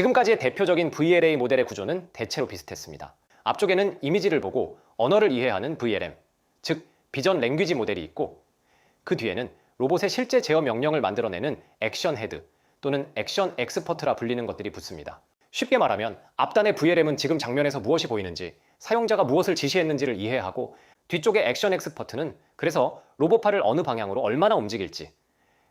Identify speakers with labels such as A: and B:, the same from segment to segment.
A: 지금까지의 대표적인 VLA 모델의 구조는 대체로 비슷했습니다. 앞쪽에는 이미지를 보고 언어를 이해하는 VLM, 즉 비전 랭귀지 모델이 있고, 그 뒤에는 로봇의 실제 제어 명령을 만들어내는 액션 헤드 또는 액션 엑스퍼트라 불리는 것들이 붙습니다. 쉽게 말하면 앞단의 VLM은 지금 장면에서 무엇이 보이는지, 사용자가 무엇을 지시했는지를 이해하고, 뒤쪽의 액션 엑스퍼트는 그래서 로봇팔을 어느 방향으로 얼마나 움직일지,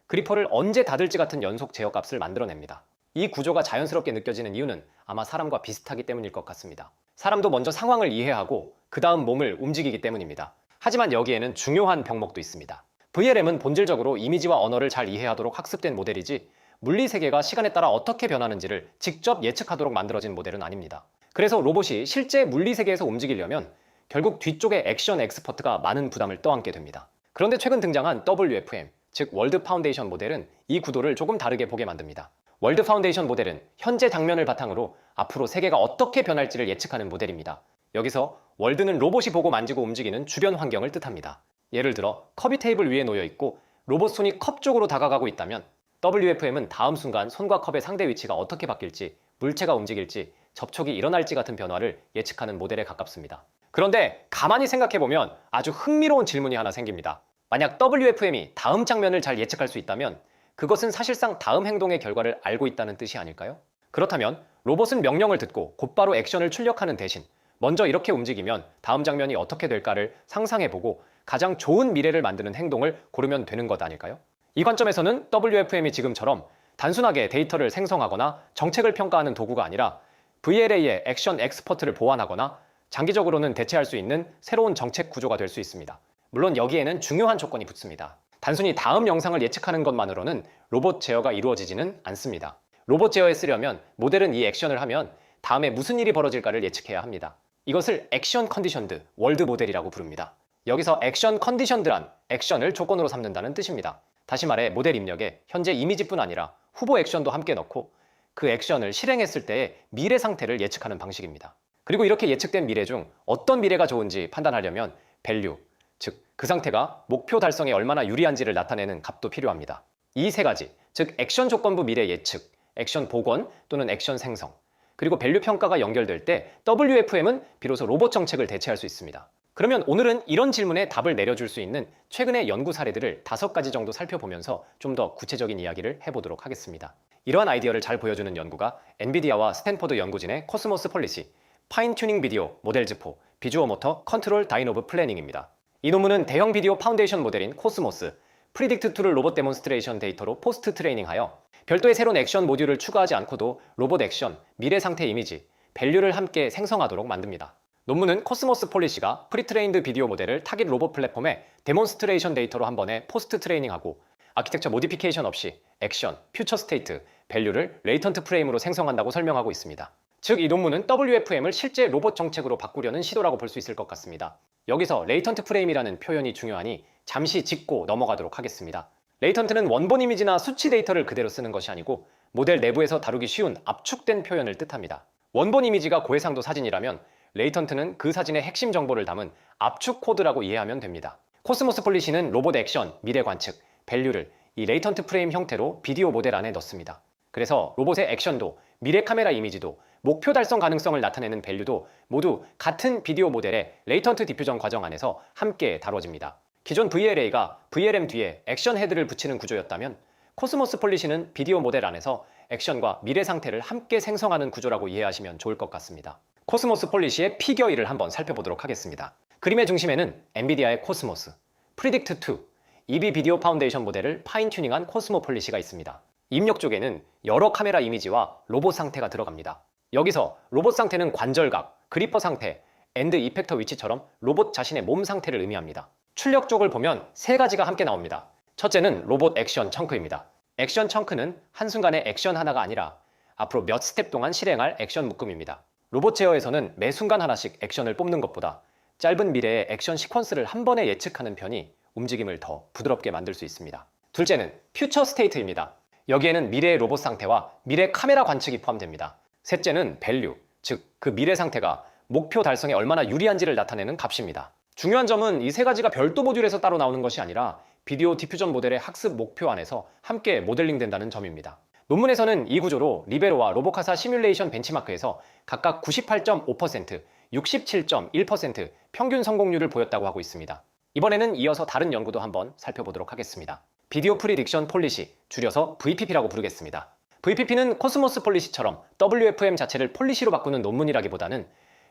A: 그리퍼를 언제 닫을지 같은 연속 제어 값을 만들어냅니다. 이 구조가 자연스럽게 느껴지는 이유는 아마 사람과 비슷하기 때문일 것 같습니다. 사람도 먼저 상황을 이해하고 그 다음 몸을 움직이기 때문입니다. 하지만 여기에는 중요한 병목도 있습니다. VLM은 본질적으로 이미지와 언어를 잘 이해하도록 학습된 모델이지, 물리세계가 시간에 따라 어떻게 변하는지를 직접 예측하도록 만들어진 모델은 아닙니다. 그래서 로봇이 실제 물리세계에서 움직이려면 결국 뒤쪽에 액션 엑스퍼트가 많은 부담을 떠안게 됩니다. 그런데 최근 등장한 WFM, 즉 월드 파운데이션 모델은 이 구도를 조금 다르게 보게 만듭니다. 월드 파운데이션 모델은 현재 장면을 바탕으로 앞으로 세계가 어떻게 변할지를 예측하는 모델입니다. 여기서 월드는 로봇이 보고 만지고 움직이는 주변 환경을 뜻합니다. 예를 들어 컵이 테이블 위에 놓여 있고 로봇 손이 컵 쪽으로 다가가고 있다면, WFM은 다음 순간 손과 컵의 상대 위치가 어떻게 바뀔지, 물체가 움직일지, 접촉이 일어날지 같은 변화를 예측하는 모델에 가깝습니다. 그런데 가만히 생각해보면 아주 흥미로운 질문이 하나 생깁니다. 만약 WFM이 다음 장면을 잘 예측할 수 있다면 그것은 사실상 다음 행동의 결과를 알고 있다는 뜻이 아닐까요? 그렇다면 로봇은 명령을 듣고 곧바로 액션을 출력하는 대신 먼저 이렇게 움직이면 다음 장면이 어떻게 될까를 상상해보고 가장 좋은 미래를 만드는 행동을 고르면 되는 것 아닐까요? 이 관점에서는 WFM이 지금처럼 단순하게 데이터를 생성하거나 정책을 평가하는 도구가 아니라 VLA의 액션 엑스퍼트를 보완하거나 장기적으로는 대체할 수 있는 새로운 정책 구조가 될 수 있습니다. 물론 여기에는 중요한 조건이 붙습니다. 단순히 다음 영상을 예측하는 것만으로는 로봇 제어가 이루어지지는 않습니다. 로봇 제어에 쓰려면 모델은 이 액션을 하면 다음에 무슨 일이 벌어질까를 예측해야 합니다. 이것을 액션 컨디션드 월드 모델이라고 부릅니다. 여기서 액션 컨디션드란 액션을 조건으로 삼는다는 뜻입니다. 다시 말해 모델 입력에 현재 이미지뿐 아니라 후보 액션도 함께 넣고 그 액션을 실행했을 때의 미래 상태를 예측하는 방식입니다. 그리고 이렇게 예측된 미래 중 어떤 미래가 좋은지 판단하려면 밸류, 즉 그 상태가 목표 달성에 얼마나 유리한지를 나타내는 값도 필요합니다. 이 세 가지, 즉 액션 조건부 미래 예측, 액션 복원 또는 액션 생성, 그리고 밸류 평가가 연결될 때 WFM은 비로소 로봇 정책을 대체할 수 있습니다. 그러면 오늘은 이런 질문에 답을 내려줄 수 있는 최근의 연구 사례들을 5가지 정도 살펴보면서 좀 더 구체적인 이야기를 해보도록 하겠습니다. 이러한 아이디어를 잘 보여주는 연구가 엔비디아와 스탠퍼드 연구진의 코스모스 폴리시, 파인 튜닝 비디오 모델즈포, 비주어 모터 컨트롤 다이노브 플래닝입니다. 이 논문은 대형 비디오 파운데이션 모델인 코스모스, 프리딕트2를 로봇 데몬스트레이션 데이터로 포스트 트레이닝하여 별도의 새로운 액션 모듈을 추가하지 않고도 로봇 액션, 미래 상태 이미지, 밸류를 함께 생성하도록 만듭니다. 논문은 코스모스 폴리시가 프리트레인드 비디오 모델을 타깃 로봇 플랫폼에 데몬스트레이션 데이터로 한 번에 포스트 트레이닝하고 아키텍처 모디피케이션 없이 액션, 퓨처 스테이트, 밸류를 레이턴트 프레임으로 생성한다고 설명하고 있습니다. 즉, 이 논문은 WFM을 실제 로봇 정책으로 바꾸려는 시도라고 볼 수 있을 것 같습니다. 여기서 레이턴트 프레임이라는 표현이 중요하니 잠시 짚고 넘어가도록 하겠습니다. 레이턴트는 원본 이미지나 수치 데이터를 그대로 쓰는 것이 아니고 모델 내부에서 다루기 쉬운 압축된 표현을 뜻합니다. 원본 이미지가 고해상도 사진이라면 레이턴트는 그 사진의 핵심 정보를 담은 압축 코드라고 이해하면 됩니다. 코스모스 폴리시는 로봇 액션, 미래 관측, 밸류를 이 레이턴트 프레임 형태로 비디오 모델 안에 넣습니다. 그래서 로봇의 액션도, 미래 카메라 이미지도, 목표 달성 가능성을 나타내는 밸류도 모두 같은 비디오 모델의 레이턴트 디퓨전 과정 안에서 함께 다뤄집니다. 기존 VLA가 VLM 뒤에 액션 헤드를 붙이는 구조였다면 코스모스 폴리시는 비디오 모델 안에서 액션과 미래 상태를 함께 생성하는 구조라고 이해하시면 좋을 것 같습니다. 코스모스 폴리시의 피겨 1을 한번 살펴보도록 하겠습니다. 그림의 중심에는 엔비디아의 코스모스, 프리딕트2, EB 비디오 파운데이션 모델을 파인 튜닝한 코스모 폴리시가 있습니다. 입력 쪽에는 여러 카메라 이미지와 로봇 상태가 들어갑니다. 여기서 로봇 상태는 관절각, 그리퍼 상태, 엔드 이펙터 위치처럼 로봇 자신의 몸 상태를 의미합니다. 출력 쪽을 보면 3가지가 함께 나옵니다. 첫째는 로봇 액션 청크입니다. 액션 청크는 한순간의 액션 하나가 아니라 앞으로 몇 스텝 동안 실행할 액션 묶음입니다. 로봇 제어에서는 매 순간 하나씩 액션을 뽑는 것보다 짧은 미래의 액션 시퀀스를 한 번에 예측하는 편이 움직임을 더 부드럽게 만들 수 있습니다. 둘째는 퓨처 스테이트입니다. 여기에는 미래의 로봇 상태와 미래 카메라 관측이 포함됩니다. 셋째는 밸류, 즉 그 미래 상태가 목표 달성에 얼마나 유리한지를 나타내는 값입니다. 중요한 점은 이 3가지가 별도 모듈에서 따로 나오는 것이 아니라 비디오 디퓨전 모델의 학습 목표 안에서 함께 모델링 된다는 점입니다. 논문에서는 이 구조로 리베로와 로보카사 시뮬레이션 벤치마크에서 각각 98.5%, 67.1% 평균 성공률을 보였다고 하고 있습니다. 이번에는 이어서 다른 연구도 한번 살펴보도록 하겠습니다. 비디오 프리딕션 폴리시, 줄여서 VPP라고 부르겠습니다. VPP는 코스모스 폴리시처럼 WFM 자체를 폴리시로 바꾸는 논문이라기보다는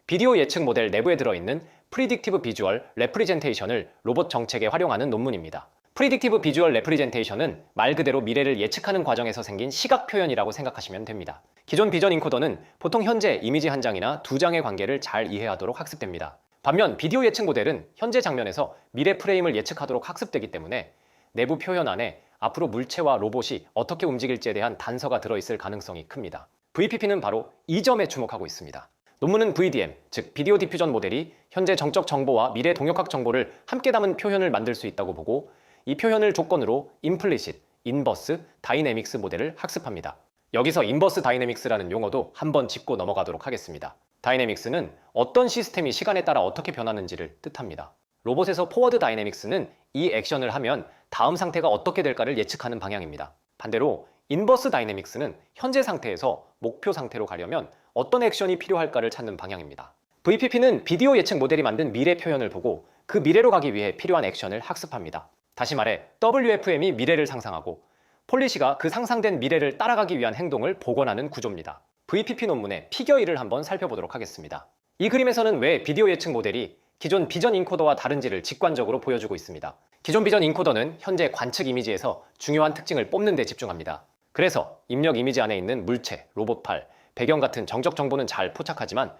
A: 비디오 예측 모델 내부에 들어있는 프리딕티브 비주얼 레프리젠테이션을 로봇 정책에 활용하는 논문입니다. 프리딕티브 비주얼 레프리젠테이션은 말 그대로 미래를 예측하는 과정에서 생긴 시각 표현이라고 생각하시면 됩니다. 기존 비전 인코더는 보통 현재 이미지 한 장이나 두 장의 관계를 잘 이해하도록 학습됩니다. 반면 비디오 예측 모델은 현재 장면에서 미래 프레임을 예측하도록 학습되기 때문에 내부 표현 안에 앞으로 물체와 로봇이 어떻게 움직일지에 대한 단서가 들어있을 가능성이 큽니다. VPP는 바로 이 점에 주목하고 있습니다. 논문은 VDM, 즉 비디오 디퓨전 모델이 현재 정적 정보와 미래 동역학 정보를 함께 담은 표현을 만들 수 있다고 보고 이 표현을 조건으로 임플리시트, 인버스, 다이내믹스 모델을 학습합니다. 여기서 인버스 다이내믹스라는 용어도 한번 짚고 넘어가도록 하겠습니다. 다이내믹스는 어떤 시스템이 시간에 따라 어떻게 변하는지를 뜻합니다. 로봇에서 포워드 다이내믹스는 이 액션을 하면 다음 상태가 어떻게 될까를 예측하는 방향입니다. 반대로 인버스 다이내믹스는 현재 상태에서 목표 상태로 가려면 어떤 액션이 필요할까를 찾는 방향입니다. VPP는 비디오 예측 모델이 만든 미래 표현을 보고 그 미래로 가기 위해 필요한 액션을 학습합니다. 다시 말해 WFM이 미래를 상상하고 폴리시가 그 상상된 미래를 따라가기 위한 행동을 복원하는 구조입니다. VPP 논문의 피겨 1을 한번 살펴보도록 하겠습니다. 이 그림에서는 왜 비디오 예측 모델이 기존 비전 인코더와 다른지를 직관적으로 보여주고 있습니다. 기존 비전 인코더는 현재 관측 이미지에서 중요한 특징을 뽑는 데 집중합니다. 그래서 입력 이미지 안에 있는 물체, 로봇팔, 배경 같은 정적 정보는 잘 포착하지만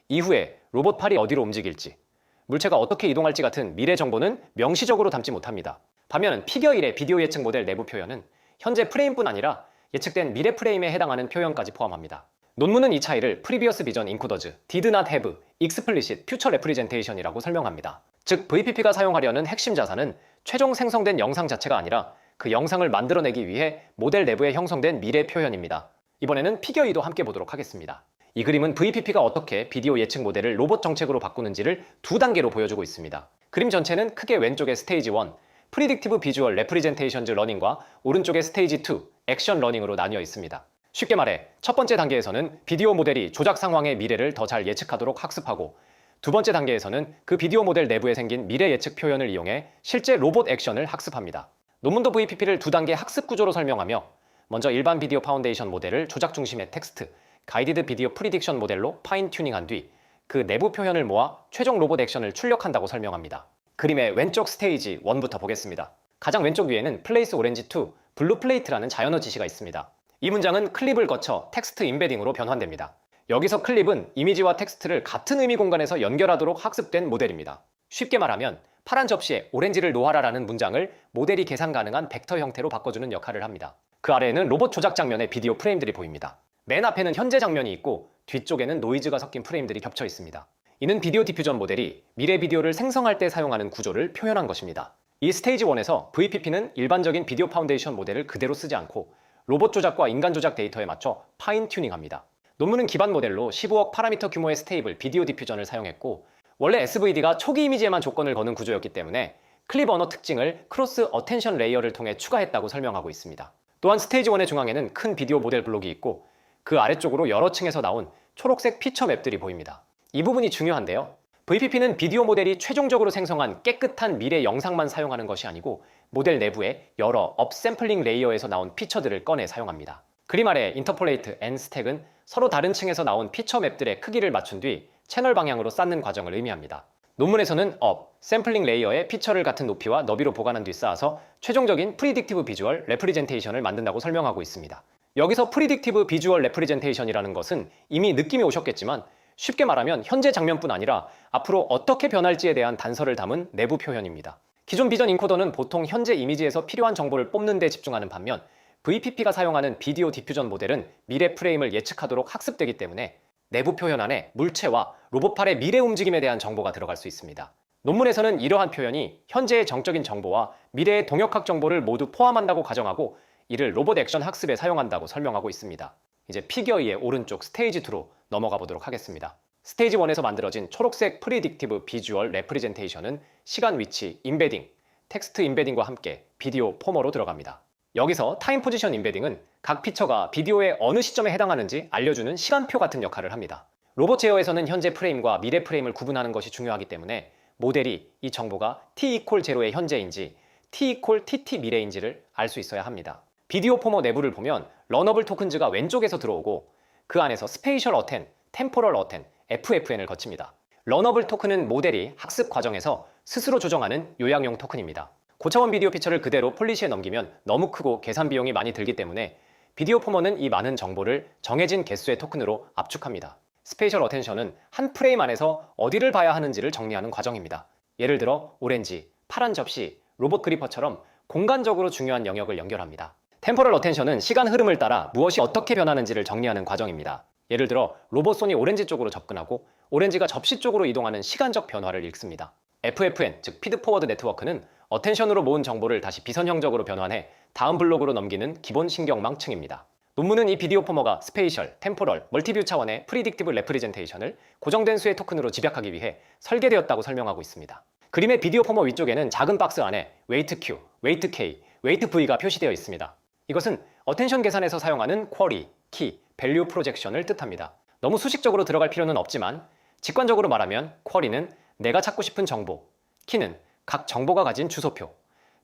A: 이후에 로봇팔이 어디로 움직일지, 물체가 어떻게 이동할지 같은 미래 정보는 명시적으로 담지 못합니다. 반면 피겨 1의 비디오 예측 모델 내부 표현은 현재 프레임뿐 아니라 예측된 미래 프레임에 해당하는 표현까지 포함합니다. 논문은 이 차이를 Previous Vision Encoders Did Not Have Explicit Future Representation이라고 설명합니다. 즉 VPP가 사용하려는 핵심 자산은 최종 생성된 영상 자체가 아니라 그 영상을 만들어내기 위해 모델 내부에 형성된 미래 표현입니다. 이번에는 피겨 2도 함께 보도록 하겠습니다. 이 그림은 VPP가 어떻게 비디오 예측 모델을 로봇 정책으로 바꾸는지를 두 단계로 보여주고 있습니다. 그림 전체는 크게 왼쪽의 스테이지 1, Predictive Visual Representations Learning과 오른쪽의 스테이지 2, 액션 러닝으로 나뉘어 있습니다. 쉽게 말해 첫 번째 단계에서는 비디오 모델이 조작 상황의 미래를 더 잘 예측하도록 학습하고 두 번째 단계에서는 그 비디오 모델 내부에 생긴 미래 예측 표현을 이용해 실제 로봇 액션을 학습합니다. 논문도 VPP를 두 단계 학습 구조로 설명하며 먼저 일반 비디오 파운데이션 모델을 조작 중심의 텍스트, 가이디드 비디오 프리딕션 모델로 파인 튜닝한 뒤 그 내부 표현을 모아 최종 로봇 액션을 출력한다고 설명합니다. 그림의 왼쪽 스테이지 1부터 보겠습니다. 가장 왼쪽 위에는 플레이스 오렌지 2, 블루 플레이트라는 자연어 지시가 있습니다. 이 문장은 클립을 거쳐 텍스트 임베딩으로 변환됩니다. 여기서 클립은 이미지와 텍스트를 같은 의미 공간에서 연결하도록 학습된 모델입니다. 쉽게 말하면 파란 접시에 오렌지를 놓아라라는 문장을 모델이 계산 가능한 벡터 형태로 바꿔주는 역할을 합니다. 그 아래에는 로봇 조작 장면의 비디오 프레임들이 보입니다. 맨 앞에는 현재 장면이 있고 뒤쪽에는 노이즈가 섞인 프레임들이 겹쳐 있습니다. 이는 비디오 디퓨전 모델이 미래 비디오를 생성할 때 사용하는 구조를 표현한 것입니다. 이 스테이지 1에서 VPP는 일반적인 비디오 파운데이션 모델을 그대로 쓰지 않고 로봇 조작과 인간 조작 데이터에 맞춰 파인 튜닝합니다. 논문은 기반 모델로 15억 파라미터 규모의 스테이블 비디오 디퓨전을 사용했고 원래 SVD가 초기 이미지에만 조건을 거는 구조였기 때문에 클립 언어 특징을 크로스 어텐션 레이어를 통해 추가했다고 설명하고 있습니다. 또한 스테이지 1의 중앙에는 큰 비디오 모델 블록이 있고 그 아래쪽으로 여러 층에서 나온 초록색 피처 맵들이 보입니다. 이 부분이 중요한데요. VPP는 비디오 모델이 최종적으로 생성한 깨끗한 미래 영상만 사용하는 것이 아니고 모델 내부에 여러 업샘플링 레이어에서 나온 피처들을 꺼내 사용합니다. 그림 아래 인터폴레이트 N 스택은 서로 다른 층에서 나온 피처 맵들의 크기를 맞춘 뒤 채널 방향으로 쌓는 과정을 의미합니다. 논문에서는 업, 샘플링 레이어에 피처를 같은 높이와 너비로 보관한 뒤 쌓아서 최종적인 프리딕티브 비주얼 레프리젠테이션을 만든다고 설명하고 있습니다. 여기서 프리딕티브 비주얼 레프리젠테이션이라는 것은 이미 느낌이 오셨겠지만 쉽게 말하면 현재 장면뿐 아니라 앞으로 어떻게 변할지에 대한 단서를 담은 내부 표현입니다. 기존 비전 인코더는 보통 현재 이미지에서 필요한 정보를 뽑는 데 집중하는 반면 VPP가 사용하는 비디오 디퓨전 모델은 미래 프레임을 예측하도록 학습되기 때문에 내부 표현 안에 물체와 로봇팔의 미래 움직임에 대한 정보가 들어갈 수 있습니다. 논문에서는 이러한 표현이 현재의 정적인 정보와 미래의 동역학 정보를 모두 포함한다고 가정하고 이를 로봇 액션 학습에 사용한다고 설명하고 있습니다. 이제 피겨 2의 오른쪽 스테이지 2로 넘어가 보도록 하겠습니다. 스테이지 1에서 만들어진 초록색 프리딕티브 비주얼 레프리젠테이션은 시간 위치, 임베딩, 텍스트 임베딩과 함께 비디오 포머로 들어갑니다. 여기서 타임 포지션 임베딩은 각 피처가 비디오의 어느 시점에 해당하는지 알려주는 시간표 같은 역할을 합니다. 로봇 제어에서는 현재 프레임과 미래 프레임을 구분하는 것이 중요하기 때문에 모델이 이 정보가 t=0의 현재인지 t=tt 미래인지를 알 수 있어야 합니다. 비디오 포머 내부를 보면 러너블 토큰즈가 왼쪽에서 들어오고 그 안에서 스페이셜 어텐, 템포럴 어텐, FFN을 거칩니다. 러너블 토큰은 모델이 학습 과정에서 스스로 조정하는 요약용 토큰입니다. 고차원 비디오 피처를 그대로 폴리시에 넘기면 너무 크고 계산 비용이 많이 들기 때문에 비디오 포머는 이 많은 정보를 정해진 개수의 토큰으로 압축합니다. 스페이셜 어텐션은 한 프레임 안에서 어디를 봐야 하는지를 정리하는 과정입니다. 예를 들어 오렌지, 파란 접시, 로봇 그리퍼처럼 공간적으로 중요한 영역을 연결합니다. 템포럴 어텐션은 시간 흐름을 따라 무엇이 어떻게 변하는지를 정리하는 과정입니다. 예를 들어 로봇 손이 오렌지 쪽으로 접근하고 오렌지가 접시 쪽으로 이동하는 시간적 변화를 읽습니다. FFN, 즉 피드 포워드 네트워크는 어텐션으로 모은 정보를 다시 비선형적으로 변환해 다음 블록으로 넘기는 기본 신경망층입니다. 논문은 이 비디오 포머가 스페이셜, 템포럴, 멀티뷰 차원의 프리딕티브 레프리젠테이션을 고정된 수의 토큰으로 집약하기 위해 설계되었다고 설명하고 있습니다. 그림의 비디오 포머 위쪽에는 작은 박스 안에 웨이트 Q, 웨이트 K, 웨이트 V가 표시되어 있습니다. 이것은 어텐션 계산에서 사용하는 쿼리, 키, 밸류 프로젝션을 뜻합니다. 너무 수식적으로 들어갈 필요는 없지만 직관적으로 말하면 쿼리는 내가 찾고 싶은 정보, 키는 각 정보가 가진 주소표,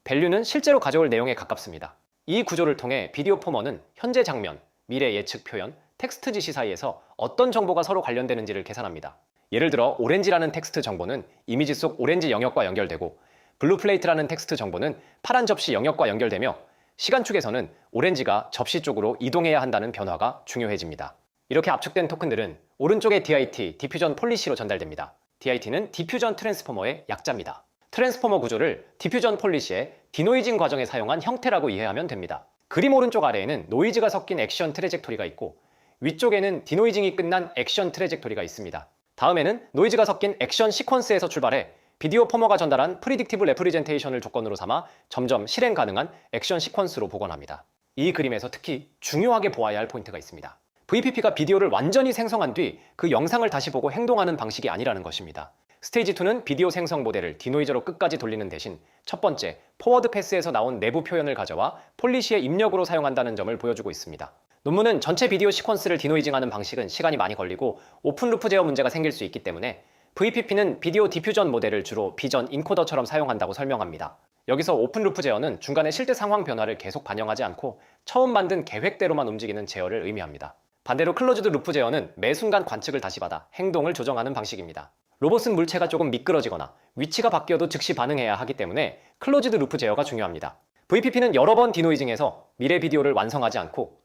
A: 밸류는 실제로 가져올 내용에 가깝습니다. 이 구조를 통해 비디오 포머는 현재 장면, 미래 예측 표현, 텍스트 지시 사이에서 어떤 정보가 서로 관련되는지를 계산합니다. 예를 들어 오렌지라는 텍스트 정보는 이미지 속 오렌지 영역과 연결되고 블루 플레이트라는 텍스트 정보는 파란 접시 영역과 연결되며 시간축에서는 오렌지가 접시 쪽으로 이동해야 한다는 변화가 중요해집니다. 이렇게 압축된 토큰들은 오른쪽의 DIT, 디퓨전 폴리시로 전달됩니다. DIT는 디퓨전 트랜스포머의 약자입니다. 트랜스포머 구조를 디퓨전 폴리시의 디노이징 과정에 사용한 형태라고 이해하면 됩니다. 그림 오른쪽 아래에는 노이즈가 섞인 액션 트래젝토리가 있고 위쪽에는 디노이징이 끝난 액션 트래젝토리가 있습니다. 다음에는 노이즈가 섞인 액션 시퀀스에서 출발해 비디오 포머가 전달한 프리딕티브 레프리젠테이션을 조건으로 삼아 점점 실행 가능한 액션 시퀀스로 복원합니다. 이 그림에서 특히 중요하게 보아야 할 포인트가 있습니다. VPP가 비디오를 완전히 생성한 뒤 그 영상을 다시 보고 행동하는 방식이 아니라는 것입니다. 스테이지 2는 비디오 생성 모델을 디노이저로 끝까지 돌리는 대신 첫 번째, 포워드 패스에서 나온 내부 표현을 가져와 폴리시의 입력으로 사용한다는 점을 보여주고 있습니다. 논문은 전체 비디오 시퀀스를 디노이징하는 방식은 시간이 많이 걸리고 오픈 루프 제어 문제가 생길 수 있기 때문에 VPP는 비디오 디퓨전 모델을 주로 비전 인코더처럼 사용한다고 설명합니다. 여기서 오픈 루프 제어는 중간에 실제 상황 변화를 계속 반영하지 않고 처음 만든 계획대로만 움직이는 제어를 의미합니다. 반대로 클로즈드 루프 제어는 매 순간 관측을 다시 받아 행동을 조정하는 방식입니다. 로봇은 물체가 조금 미끄러지거나 위치가 바뀌어도 즉시 반응해야 하기 때문에 클로즈드 루프 제어가 중요합니다. VPP는 여러 번 디노이징해서 미래 비디오를 완성하지 않고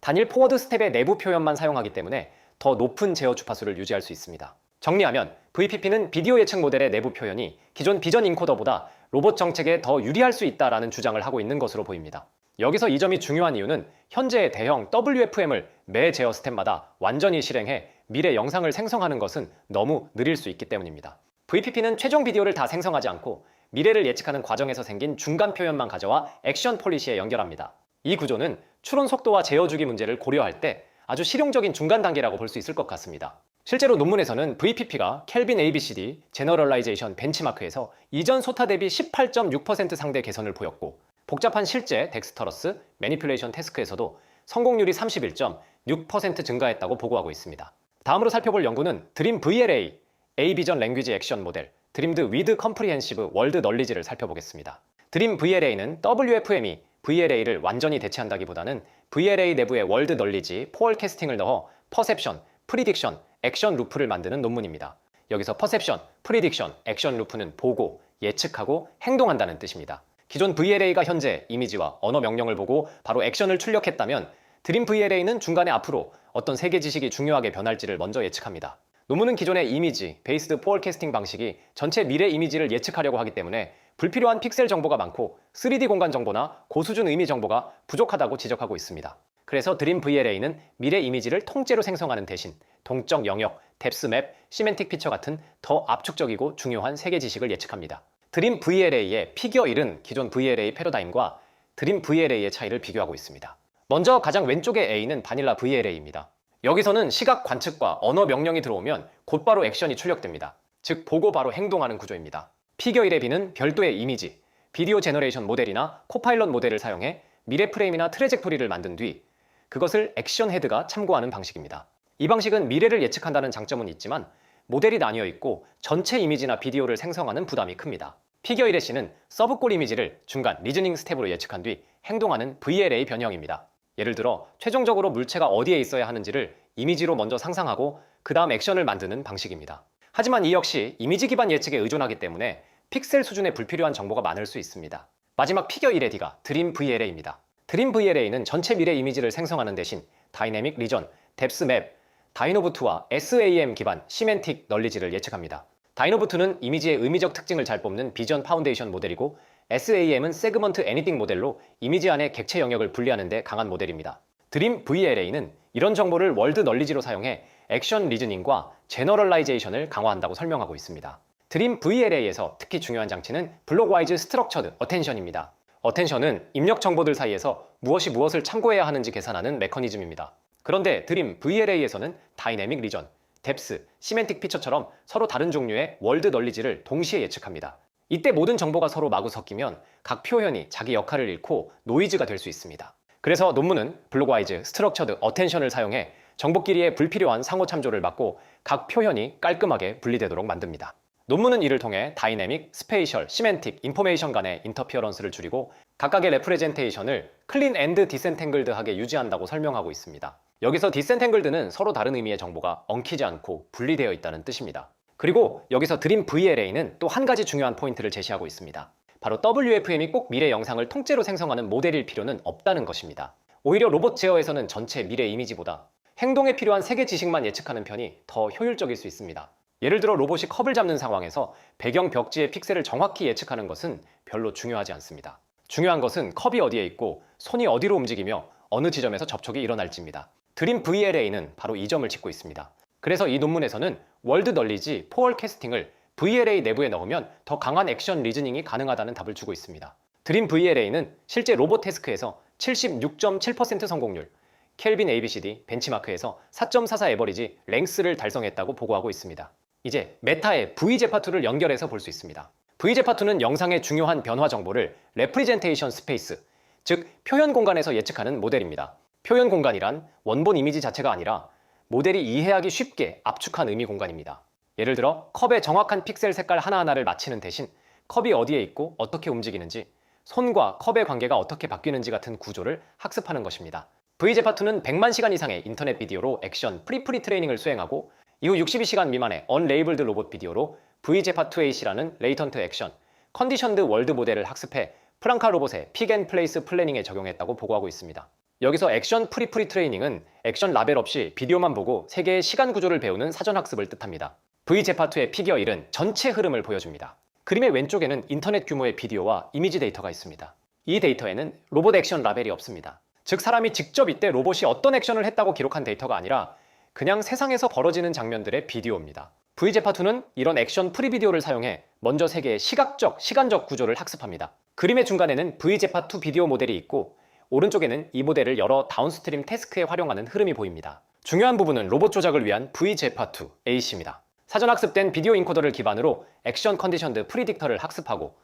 A: 단일 포워드 스텝의 내부 표현만 사용하기 때문에 더 높은 제어 주파수를 유지할 수 있습니다. 정리하면 VPP는 비디오 예측 모델의 내부 표현이 기존 비전 인코더보다 로봇 정책에 더 유리할 수 있다라는 주장을 하고 있는 것으로 보입니다. 여기서 이 점이 중요한 이유는 현재의 대형 WFM을 매 제어 스텝마다 완전히 실행해 미래 영상을 생성하는 것은 너무 느릴 수 있기 때문입니다. VPP는 최종 비디오를 다 생성하지 않고 미래를 예측하는 과정에서 생긴 중간 표현만 가져와 액션 폴리시에 연결합니다. 이 구조는 추론 속도와 제어 주기 문제를 고려할 때 아주 실용적인 중간 단계라고 볼 수 있을 것 같습니다. 실제로 논문에서는 VPP가 켈빈 ABCD 제너럴라이제이션 벤치마크에서 이전 소타 대비 18.6% 상대 개선을 보였고 복잡한 실제 덱스터러스 매니플레이션 태스크에서도 성공률이 31.6% 증가했다고 보고하고 있습니다. 다음으로 살펴볼 연구는 드림 VLA, A-비전 랭귀지 액션 모델, 드림드 위드 컴프리헨시브 월드 널리지를 살펴보겠습니다. 드림 VLA는 WFM이 VLA를 완전히 대체한다기보다는 VLA 내부에 월드 널리지, 포얼캐스팅을 넣어 퍼셉션, 프리딕션, 액션 루프를 만드는 논문입니다. 여기서 퍼셉션, 프리딕션, 액션 루프는 보고, 예측하고 행동한다는 뜻입니다. 기존 VLA가 현재 이미지와 언어 명령을 보고 바로 액션을 출력했다면 드림 VLA는 중간에 앞으로 어떤 세계 지식이 중요하게 변할지를 먼저 예측합니다. 논문은 기존의 이미지, 베이스드 포얼캐스팅 방식이 전체 미래 이미지를 예측하려고 하기 때문에 불필요한 픽셀 정보가 많고 3D 공간 정보나 고수준 의미 정보가 부족하다고 지적하고 있습니다. 그래서 드림 VLA는 미래 이미지를 통째로 생성하는 대신 동적 영역, 뎁스 맵, 시멘틱 피처 같은 더 압축적이고 중요한 세계 지식을 예측합니다. 드림 VLA의 피겨 1은 기존 VLA 패러다임과 드림 VLA의 차이를 비교하고 있습니다. 먼저 가장 왼쪽의 A는 바닐라 VLA입니다. 여기서는 시각 관측과 언어 명령이 들어오면 곧바로 액션이 출력됩니다. 즉 보고 바로 행동하는 구조입니다. 피겨 1의 B는 별도의 이미지, 비디오 제너레이션 모델이나 코파일럿 모델을 사용해 미래 프레임이나 트래젝토리를 만든 뒤 그것을 액션 헤드가 참고하는 방식입니다. 이 방식은 미래를 예측한다는 장점은 있지만 모델이 나뉘어 있고 전체 이미지나 비디오를 생성하는 부담이 큽니다. 피겨 1의 C는 서브골 이미지를 중간 리즈닝 스텝으로 예측한 뒤 행동하는 VLA 변형입니다. 예를 들어 최종적으로 물체가 어디에 있어야 하는지를 이미지로 먼저 상상하고 그 다음 액션을 만드는 방식입니다. 하지만 이 역시 이미지 기반 예측에 의존하기 때문에 픽셀 수준의 불필요한 정보가 많을 수 있습니다. 마지막 피겨 1의 D가 드림 VLA입니다. 드림 VLA는 전체 미래 이미지를 생성하는 대신 다이내믹 리전, 뎁스 맵, 다이노브2와 SAM 기반 시멘틱 널리지를 예측합니다. 다이노브2는 이미지의 의미적 특징을 잘 뽑는 비전 파운데이션 모델이고 SAM은 세그먼트 애니띵 모델로 이미지 안의 객체 영역을 분리하는 데 강한 모델입니다. 드림 VLA는 이런 정보를 월드 널리지로 사용해 액션 리즈닝과 제너럴라이제이션을 강화한다고 설명하고 있습니다. 드림 VLA에서 특히 중요한 장치는 블록와이즈 스트럭처드 어텐션입니다. 어텐션은 입력 정보들 사이에서 무엇이 무엇을 참고해야 하는지 계산하는 메커니즘입니다. 그런데 드림 VLA에서는 다이내믹 리전, 뎁스, 시멘틱 피처처럼 서로 다른 종류의 월드 널리지를 동시에 예측합니다. 이때 모든 정보가 서로 마구 섞이면 각 표현이 자기 역할을 잃고 노이즈가 될 수 있습니다. 그래서 논문은 블록와이즈 스트럭처드 어텐션을 사용해 정보끼리의 불필요한 상호 참조를 막고 각 표현이 깔끔하게 분리되도록 만듭니다. 논문은 이를 통해 다이내믹, 스페이셜, 시멘틱, 인포메이션 간의 인터피어런스를 줄이고 각각의 레프레젠테이션을 클린 앤드 디센탱글드하게 유지한다고 설명하고 있습니다. 여기서 디센탱글드는 서로 다른 의미의 정보가 엉키지 않고 분리되어 있다는 뜻입니다. 그리고 여기서 드림 VLA는 또 한 가지 중요한 포인트를 제시하고 있습니다. 바로 WFM이 꼭 미래 영상을 통째로 생성하는 모델일 필요는 없다는 것입니다. 오히려 로봇 제어에서는 전체 미래 이미지보다 행동에 필요한 세계 지식만 예측하는 편이 더 효율적일 수 있습니다. 예를 들어 로봇이 컵을 잡는 상황에서 배경 벽지의 픽셀을 정확히 예측하는 것은 별로 중요하지 않습니다. 중요한 것은 컵이 어디에 있고 손이 어디로 움직이며 어느 지점에서 접촉이 일어날지입니다. 드림 VLA는 바로 이 점을 짚고 있습니다. 그래서 이 논문에서는 월드 널리지 포월 캐스팅을 VLA 내부에 넣으면 더 강한 액션 리즈닝이 가능하다는 답을 주고 있습니다. 드림 VLA는 실제 로봇 태스크에서 76.7% 성공률, 켈빈 ABCD 벤치마크에서 4.44 에버리지 랭스를 달성했다고 보고하고 있습니다. 이제 메타의 V제파2를 연결해서 볼 수 있습니다. V제파2는 영상의 중요한 변화 정보를 레프리젠테이션 스페이스, 즉 표현 공간에서 예측하는 모델입니다. 표현 공간이란 원본 이미지 자체가 아니라 모델이 이해하기 쉽게 압축한 의미 공간입니다. 예를 들어 컵의 정확한 픽셀 색깔 하나하나를 맞히는 대신 컵이 어디에 있고 어떻게 움직이는지, 손과 컵의 관계가 어떻게 바뀌는지 같은 구조를 학습하는 것입니다. V제파2는 100만 시간 이상의 인터넷 비디오로 액션 프리 트레이닝을 수행하고 이후 62시간 미만의 언레이블드 로봇 비디오로 V제파2AC라는 레이턴트 액션, 컨디션드 월드 모델을 학습해 프랑카 로봇의 픽 앤 플레이스 플래닝에 적용했다고 보고하고 있습니다. 여기서 액션 프리 트레이닝은 액션 라벨 없이 비디오만 보고 세계의 시간 구조를 배우는 사전 학습을 뜻합니다. V제파2의 피겨 1은 전체 흐름을 보여줍니다. 그림의 왼쪽에는 인터넷 규모의 비디오와 이미지 데이터가 있습니다. 이 데이터에는 로봇 액션 라벨이 없습니다. 즉 사람이 직접 이때 로봇이 어떤 액션을 했다고 기록한 데이터가 아니라 그냥 세상에서 벌어지는 장면들의 비디오입니다. V제파2는 이런 액션 프리비디오를 사용해 먼저 세계의 시각적, 시간적 구조를 학습합니다. 그림의 중간에는 V제파2 비디오 모델이 있고 오른쪽에는 이 모델을 여러 다운스트림 태스크에 활용하는 흐름이 보입니다. 중요한 부분은 로봇 조작을 위한 V제파2 AC입니다. 사전 학습된 비디오 인코더를 기반으로 액션 컨디션드 프리딕터를 학습하고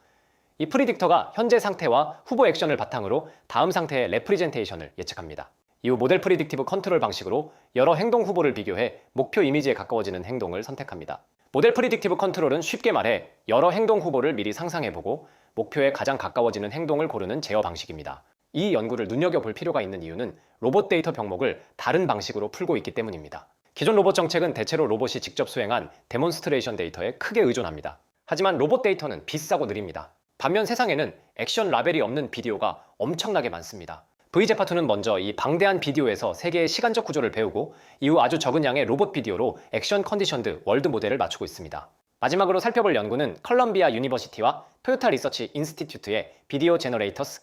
A: 이 프리딕터가 현재 상태와 후보 액션을 바탕으로 다음 상태의 레프리젠테이션을 예측합니다. 이후 모델 프리딕티브 컨트롤 방식으로 여러 행동 후보를 비교해 목표 이미지에 가까워지는 행동을 선택합니다. 모델 프리딕티브 컨트롤은 쉽게 말해 여러 행동 후보를 미리 상상해보고 목표에 가장 가까워지는 행동을 고르는 제어 방식입니다. 이 연구를 눈여겨볼 필요가 있는 이유는 로봇 데이터 병목을 다른 방식으로 풀고 있기 때문입니다. 기존 로봇 정책은 대체로 로봇이 직접 수행한 데몬스트레이션 데이터에 크게 의존합니다. 하지만 로봇 데이터는 비싸고 느립니다. 반면 세상에는 액션 라벨이 없는 비디오가 엄청나게 많습니다. V제파2는 먼저 이 방대한 비디오에서 세계의 시간적 구조를 배우고 이후 아주 적은 양의 로봇 비디오로 액션 컨디션드 월드 모델을 맞추고 있습니다. 마지막으로 살펴볼 연구는 컬럼비아 유니버시티와 토요타 리서치 인스티튜트의 비디오 제너레이터스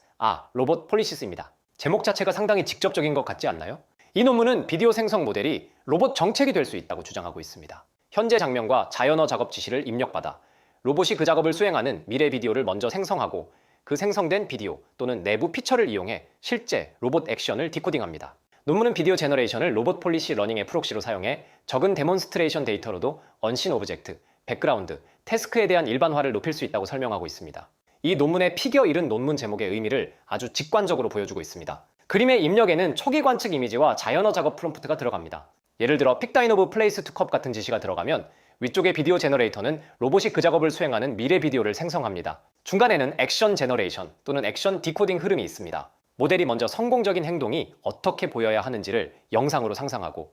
A: 로봇 폴리시스입니다. 제목 자체가 상당히 직접적인 것 같지 않나요? 이 논문은 비디오 생성 모델이 로봇 정책이 될 수 있다고 주장하고 있습니다. 현재 장면과 자연어 작업 지시를 입력받아 로봇이 그 작업을 수행하는 미래 비디오를 먼저 생성하고 그 생성된 비디오 또는 내부 피처를 이용해 실제 로봇 액션을 디코딩합니다. 논문은 비디오 제너레이션을 로봇 폴리시 러닝의 프록시로 사용해 적은 데몬스트레이션 데이터로도 언신 오브젝트, 백그라운드, 태스크에 대한 일반화를 높일 수 있다고 설명하고 있습니다. 이 논문의 피겨 잃은 논문 제목의 의미를 아주 직관적으로 보여주고 있습니다. 그림의 입력에는 초기 관측 이미지와 자연어 작업 프롬프트가 들어갑니다. 예를 들어 픽다이노브 플레이스 투 컵 같은 지시가 들어가면 위쪽의 비디오 제너레이터는 로봇이 그 작업을 수행하는 미래 비디오를 생성합니다. 중간에는 액션 제너레이션 또는 액션 디코딩 흐름이 있습니다. 모델이 먼저 성공적인 행동이 어떻게 보여야 하는지를 영상으로 상상하고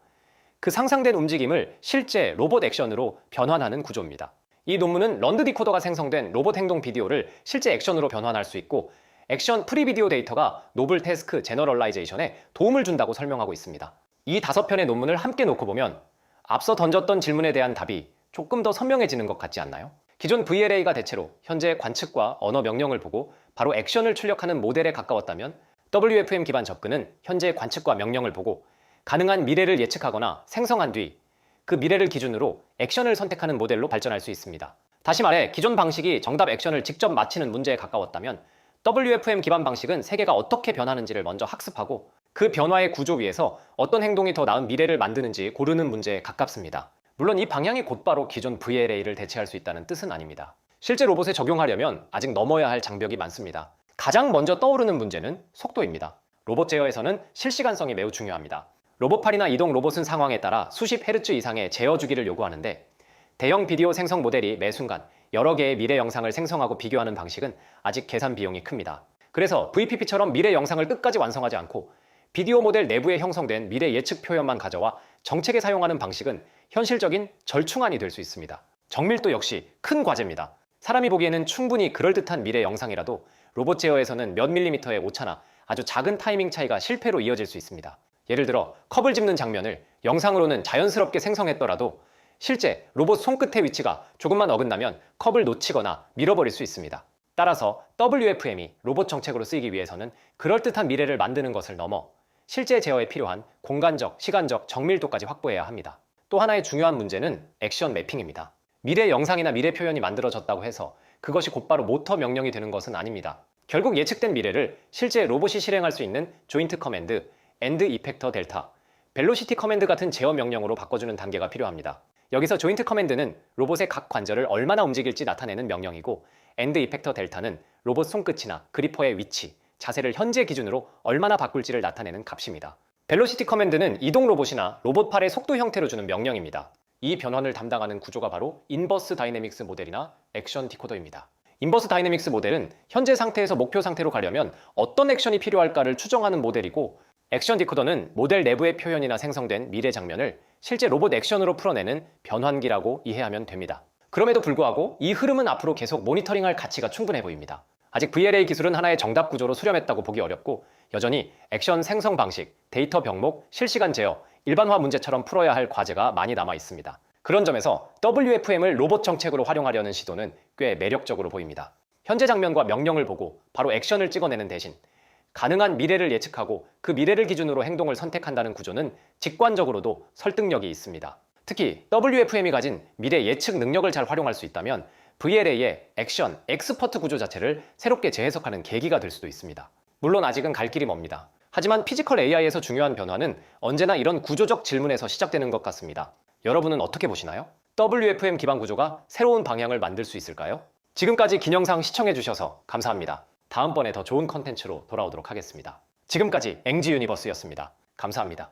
A: 그 상상된 움직임을 실제 로봇 액션으로 변환하는 구조입니다. 이 논문은 런드 디코더가 생성된 로봇 행동 비디오를 실제 액션으로 변환할 수 있고 액션 프리비디오 데이터가 노블 태스크 제너럴라이제이션에 도움을 준다고 설명하고 있습니다. 이 5편의 논문을 함께 놓고 보면 앞서 던졌던 질문에 대한 답이 조금 더 선명해지는 것 같지 않나요? 기존 VLA가 대체로 현재 관측과 언어 명령을 보고 바로 액션을 출력하는 모델에 가까웠다면 WFM 기반 접근은 현재 관측과 명령을 보고 가능한 미래를 예측하거나 생성한 뒤 그 미래를 기준으로 액션을 선택하는 모델로 발전할 수 있습니다. 다시 말해 기존 방식이 정답 액션을 직접 맞히는 문제에 가까웠다면 WFM 기반 방식은 세계가 어떻게 변하는지를 먼저 학습하고 그 변화의 구조 위에서 어떤 행동이 더 나은 미래를 만드는지 고르는 문제에 가깝습니다. 물론 이 방향이 곧바로 기존 VLA를 대체할 수 있다는 뜻은 아닙니다. 실제 로봇에 적용하려면 아직 넘어야 할 장벽이 많습니다. 가장 먼저 떠오르는 문제는 속도입니다. 로봇 제어에서는 실시간성이 매우 중요합니다. 로봇팔이나 이동 로봇은 상황에 따라 수십 헤르츠 이상의 제어 주기를 요구하는데 대형 비디오 생성 모델이 매 순간 여러 개의 미래 영상을 생성하고 비교하는 방식은 아직 계산 비용이 큽니다. 그래서 VPP처럼 미래 영상을 끝까지 완성하지 않고 비디오 모델 내부에 형성된 미래 예측 표현만 가져와 정책에 사용하는 방식은 현실적인 절충안이 될 수 있습니다. 정밀도 역시 큰 과제입니다. 사람이 보기에는 충분히 그럴듯한 미래 영상이라도 로봇 제어에서는 몇 밀리미터의 오차나 아주 작은 타이밍 차이가 실패로 이어질 수 있습니다. 예를 들어 컵을 집는 장면을 영상으로는 자연스럽게 생성했더라도 실제 로봇 손끝의 위치가 조금만 어긋나면 컵을 놓치거나 밀어버릴 수 있습니다. 따라서 WFM이 로봇 정책으로 쓰이기 위해서는 그럴듯한 미래를 만드는 것을 넘어 실제 제어에 필요한 공간적, 시간적 정밀도까지 확보해야 합니다. 또 하나의 중요한 문제는 액션 매핑입니다. 미래 영상이나 미래 표현이 만들어졌다고 해서 그것이 곧바로 모터 명령이 되는 것은 아닙니다. 결국 예측된 미래를 실제 로봇이 실행할 수 있는 조인트 커맨드, 엔드 이펙터 델타, 벨로시티 커맨드 같은 제어 명령으로 바꿔주는 단계가 필요합니다. 여기서 조인트 커맨드는 로봇의 각 관절을 얼마나 움직일지 나타내는 명령이고 엔드 이펙터 델타는 로봇 손끝이나 그리퍼의 위치, 자세를 현재 기준으로 얼마나 바꿀지를 나타내는 값입니다. 벨로시티 커맨드는 이동 로봇이나 로봇팔의 속도 형태로 주는 명령입니다. 이 변환을 담당하는 구조가 바로 인버스 다이내믹스 모델이나 액션 디코더입니다. 인버스 다이내믹스 모델은 현재 상태에서 목표 상태로 가려면 어떤 액션이 필요할까를 추정하는 모델이고 액션 디코더는 모델 내부의 표현이나 생성된 미래 장면을 실제 로봇 액션으로 풀어내는 변환기라고 이해하면 됩니다. 그럼에도 불구하고 이 흐름은 앞으로 계속 모니터링할 가치가 충분해 보입니다. 아직 VLA 기술은 하나의 정답 구조로 수렴했다고 보기 어렵고 여전히 액션 생성 방식, 데이터 병목, 실시간 제어, 일반화 문제처럼 풀어야 할 과제가 많이 남아 있습니다. 그런 점에서 WFM을 로봇 정책으로 활용하려는 시도는 꽤 매력적으로 보입니다. 현재 장면과 명령을 보고 바로 액션을 찍어내는 대신 가능한 미래를 예측하고 그 미래를 기준으로 행동을 선택한다는 구조는 직관적으로도 설득력이 있습니다. 특히 WFM이 가진 미래 예측 능력을 잘 활용할 수 있다면 VLA의 액션, 엑스퍼트 구조 자체를 새롭게 재해석하는 계기가 될 수도 있습니다. 물론 아직은 갈 길이 멉니다. 하지만 피지컬 AI에서 중요한 변화는 언제나 이런 구조적 질문에서 시작되는 것 같습니다. 여러분은 어떻게 보시나요? WFM 기반 구조가 새로운 방향을 만들 수 있을까요? 지금까지 긴 영상 시청해주셔서 감사합니다. 다음번에 더 좋은 컨텐츠로 돌아오도록 하겠습니다. 지금까지 앵지 유니버스였습니다. 감사합니다.